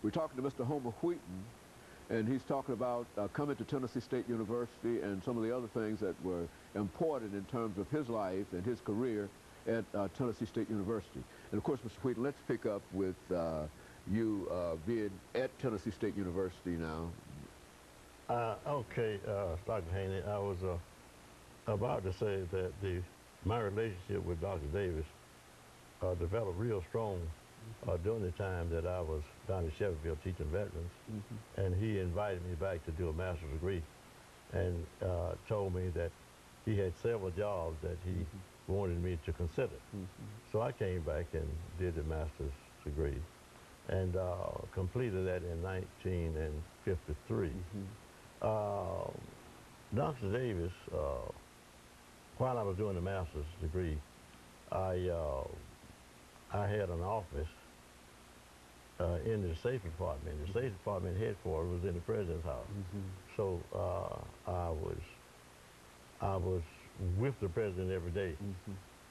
We're talking to Mr. Homer Wheaton, and he's talking about coming to Tennessee State University and some of the other things that were important in terms of his life and his career at Tennessee State University. And of course, Mr. Wheaton, let's pick up with you being at Tennessee State University now. Okay, Dr. Haney, I was about to say that my relationship with Dr. Davis developed real strong during the time that I was down in Sheffield teaching veterans, and he invited me back to do a master's degree, and told me that he had several jobs that he wanted me to consider. So I came back and did the master's degree, and completed that in 1953. Dr. Davis, while I was doing the master's degree, I had an office in the safety department. The safety department headquarters was in the president's house. So I was with the president every day,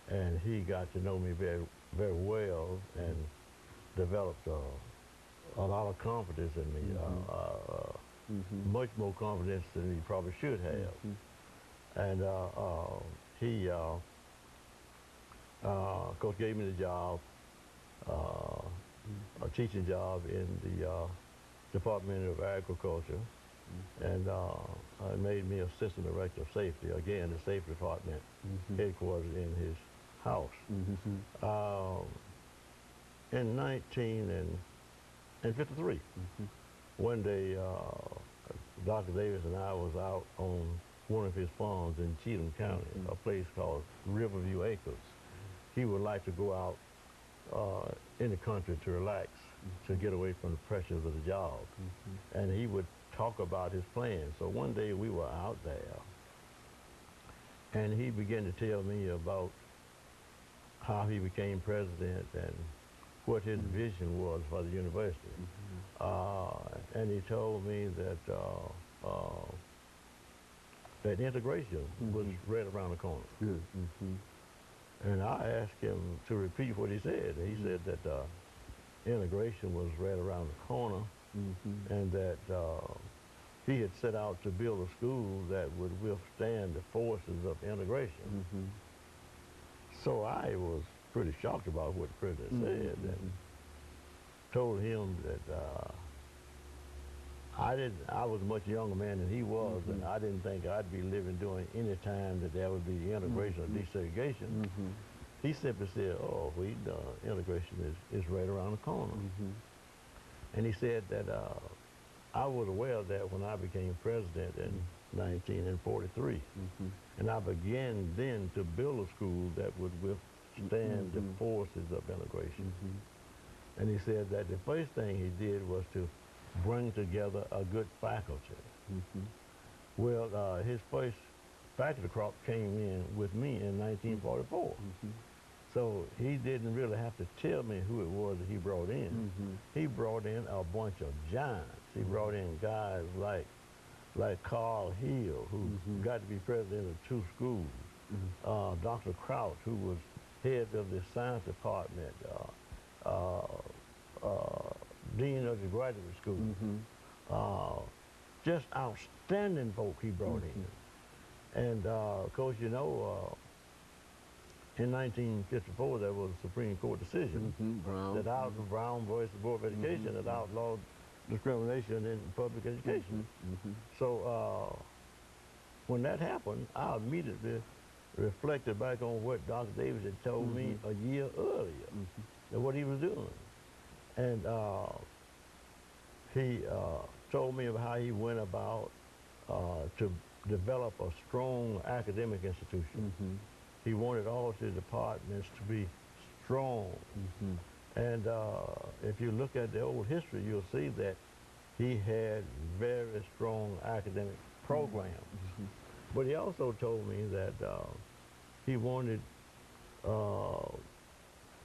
and he got to know me very, very well and developed a lot of confidence in me. Much more confidence than he probably should have. And he, of course, gave me the job, a teaching job in the Department of Agriculture, and made me assistant director of safety, again, the safety department headquarters in his house. In 1953, one day, Dr. Davis and I was out on one of his farms in Cheatham County, a place called Riverview Acres. He would like to go out in the country to relax, to get away from the pressures of the job. And he would talk about his plans. So one day we were out there, and he began to tell me about how he became president and what his vision was for the university. And he told me that that integration was right around the corner. And I asked him to repeat what he said. He said that integration was right around the corner, and that he had set out to build a school that would withstand the forces of integration. So I was pretty shocked about what the president said, and told him that I was a much younger man than he was, and I didn't think I'd be living during any time that there would be integration or desegregation. He simply said, "Oh, integration is right around the corner." And he said that I was aware of that when I became president in 1943. And I began then to build a school that would withstand the forces of integration. And he said that the first thing he did was to bring together a good faculty. Well, his first faculty crop came in with me in 1944. So he didn't really have to tell me who it was that he brought in. He brought in a bunch of giants. He brought in guys like Carl Hill, who got to be president of 2 schools, Dr. Crouch, who was head of the science department, dean of the graduate school. Just outstanding folk he brought in. And of course, you know, in 1954, there was a Supreme Court decision that Brown versus Board of Education that outlawed discrimination in public education. So when that happened, I immediately reflected back on what Dr. Davis had told me a year earlier, and what he was doing. And he told me of how he went about to develop a strong academic institution. He wanted all the departments to be strong. And if you look at the old history, you'll see that he had very strong academic programs. But he also told me that he wanted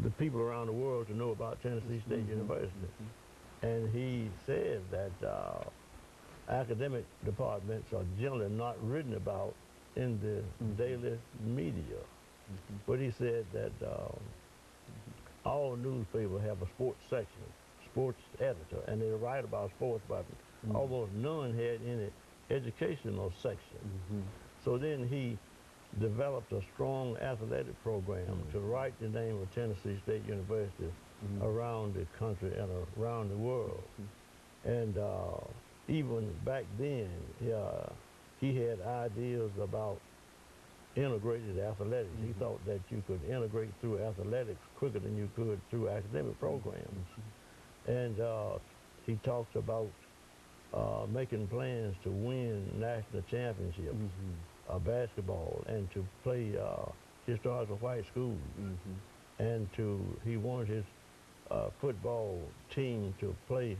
the people around the world to know about Tennessee State University. And he said that academic departments are generally not written about in the daily media. But he said that all newspapers have a sports section, sports editor, and they write about sports, but almost none had any educational section. So then he developed a strong athletic program to write the name of Tennessee State University around the country and around the world. And even back then, he had ideas about integrated athletics. He thought that you could integrate through athletics quicker than you could through academic programs. And he talked about making plans to win national championships, basketball, and to play historical white schools. And he wanted his football team to play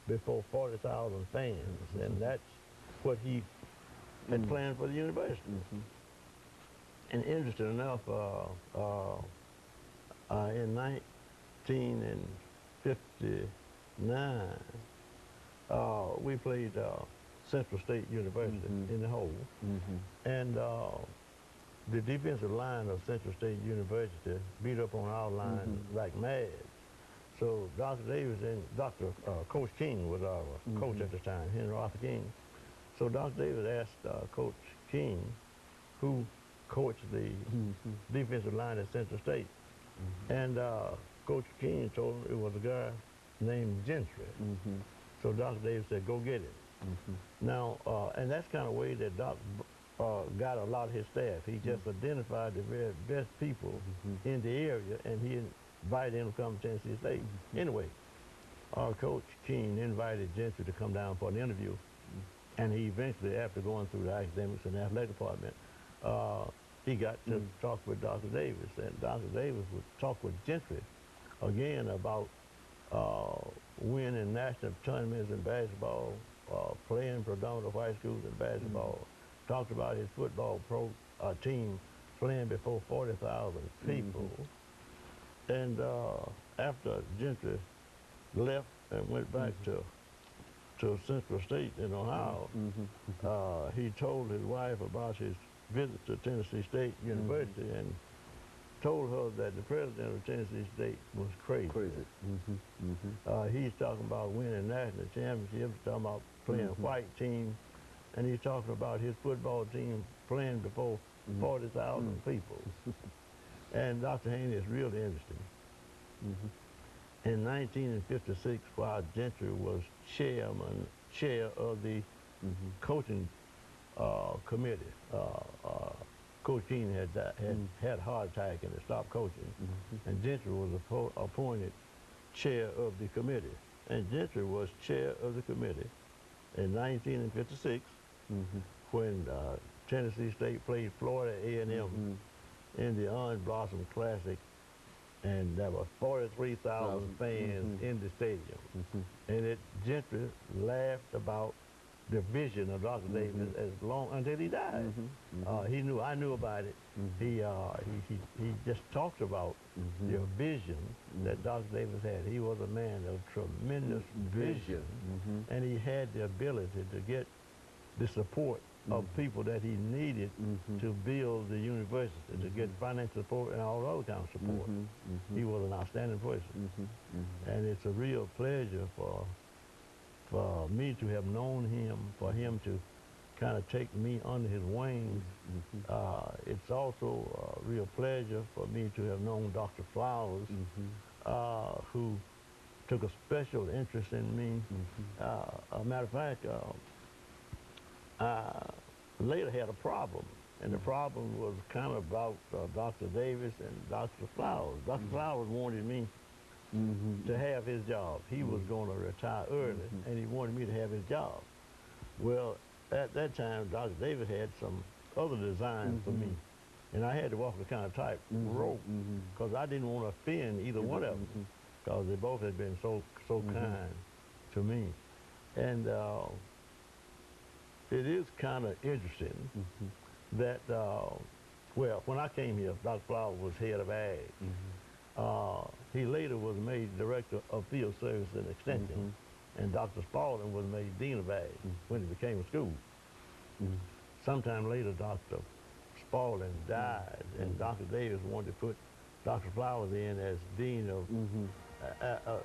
before 40,000 fans. And that's what he had planned for the university. And interesting enough, in 1959, we played Central State University in the hole. And the defensive line of Central State University beat up on our line like mad. So Dr. Davis and Coach King was our coach at the time, Henry Arthur King. So Dr. Davis asked Coach King, who coached the defensive line at Central State. And Coach King told him it was a guy named Gentry. So Dr. Davis said, go get him. Now, and that's kind of way that Doc got a lot of his staff. He just identified the very best people in the area, and he invited them to come to Tennessee State. Anyway, our Coach King invited Gentry to come down for an interview, and he eventually, after going through the academics and the athletic department, he got to talk with Dr. Davis, and Dr. Davis would talk with Gentry again about winning national tournaments in basketball, playing predominant white schools in basketball. Talked about his football team playing before 40,000 people. And after Gentry left and went back to Central State in Ohio, he told his wife about his visit to Tennessee State University and told her that the president of Tennessee State was crazy. He's talking about winning national championships, talking about playing white team, and he's talking about his football team playing before 40,000 people. And Dr. Haney is really interesting. In 1956, while Gentry was chair of the coaching committee, Coach King had a heart attack and had stopped coaching, and Gentry was appointed chair of the committee. And Gentry was chair of the committee in 1956 when Tennessee State played Florida A&M in the Orange Blossom Classic, and there were 43,000 fans in the stadium. And Gentry laughed about the vision of Dr. Davis as long until he died. I knew about it. He just talked about the vision that Dr. Davis had. He was a man of tremendous vision, and he had the ability to get the support of people that he needed to build the university, to get financial support and all other kinds of support. He was an outstanding person. And it's a real pleasure for me to have known him, for him to kind of take me under his wings. It's also a real pleasure for me to have known Dr. Flowers, who took a special interest in me. A matter of fact, later had a problem, and the problem was kind of about Dr. Davis and Dr. Flowers. Dr. Flowers wanted me to have his job. He was going to retire early, and he wanted me to have his job. Well, at that time, Dr. Davis had some other designs for me, and I had to walk the kind of tight rope because I didn't want to offend either one of them, because they both had been so kind to me. And it is kind of interesting that, well, when I came here, Dr. Flowers was head of ag. He later was made director of field service and extension, and Dr. Spalding was made dean of ag when it became a school. Sometime later, Dr. Spalding died, and Dr. Davis wanted to put Dr. Flowers in as dean of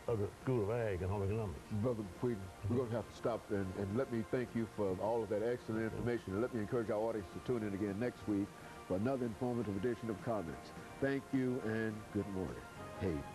of the School of Ag and Home Economics. Brother Wheaton, we're going to have to stop and let me thank you for all of that excellent information, and let me encourage our audience to tune in again next week for another informative edition of Comments. Thank you and good morning. Hey.